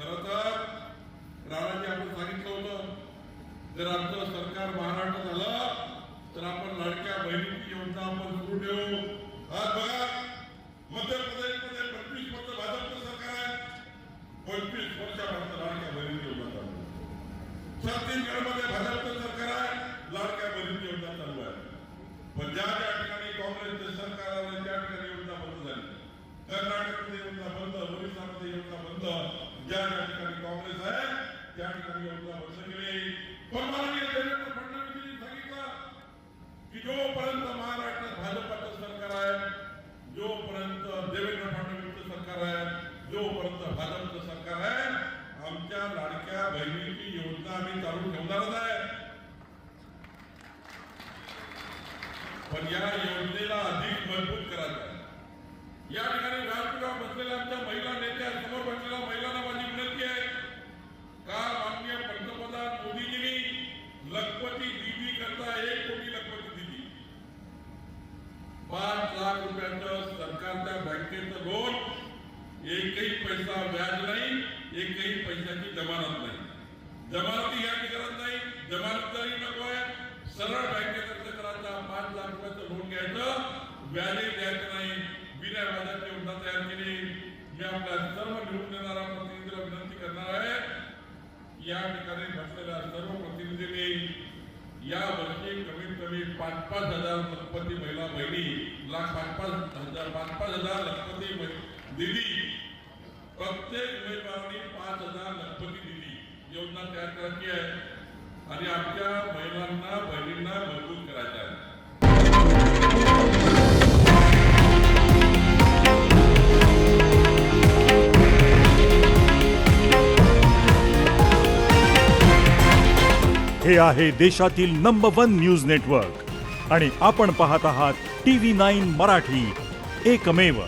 खरं तर राणाजी आपण सांगितलं होतं, जर आमचं सरकार महाराष्ट्रात आलं तर आपण लाडक्या बहिणीची योजना आपण सुरू ठेवू. आज बघा, मध्य प्रदेशमध्ये 25 वर्ष भाजपचं सरकार आहे, 25 वर्षापासून लाडक्या बहिणीची योजना चालू आहे. छत्तीसगडमध्ये भाजपचं सरकार आहे, लाडक्या बहिणीची योजना चालू आहे. पण ज्या ज्या ठिकाणी काँग्रेसचे सरकार आले त्या ठिकाणी योजना बंद झाली. कर्नाटकमध्ये योजना बंद, ओरिसामध्ये योजना बंद, ज्या ज्या ठिकाणी काँग्रेस आहे त्या ठिकाणी योजना बंद केली. पण माननीय देवेंद्र फडणवीसांनी सांगितलं की जोपर्यंत महाराष्ट्रात भाजपचं सरकार आहे, जोपर्यंत देवेंद्र फडणवीसचं सरकार आहे, जोपर्यंत भाजपचं सरकार आहे, आमच्या लाडक्या बहिणीची योजना आम्ही चालू ठेवणारच आहे. पण या योजनेला अधिक मजबूत करायचं आहे. या ठिकाणी व्यासपीठावर बसलेल्या आमच्या महिला नेत्या समोर बसलेल्या महिलांना माझी विनंती आहे, काल माननीय पंतप्रधान मोदीजींनी लखपती दीदी करता 1 कोटी लखपती दीदी 5 लाख रुपयाचं सरकारच्या बँकेचं लोन, एकही पैसा व्याज नाही, एकही पैशाची जमानत नाही. जमानती या गरज नाही, जमानतदारी नको आहे, सरळ बँकेत अर्ज करायचा, 5 लाख रुपयाचं लोन घ्यायचं, व्याजही द्यायचं नाही, बिना व्याजाची योजना तयार केली. मी आपल्या सर्व निवडून येणाऱ्या प्रतिनिधीला विनंती करणार आहे, या ठिकाणी बसलेल्या सर्व प्रतिनिधींनी या वर्षी कमीत कमी 5-5 हजार लखपती महिला बहिणी, 5-5 हजार लखपती दिदी, प्रत्येक उमेदवारांनी 5 हजार लखपती दिदी योजना तयार करायची आहे आणि आमच्या महिलांना बहिणींना मजबूत करायचं आहे. हे आहे देशातील नंबर 1 न्यूज नेटवर्क आणि आपण पाहत आहात TV9 मराठी, एकमेव.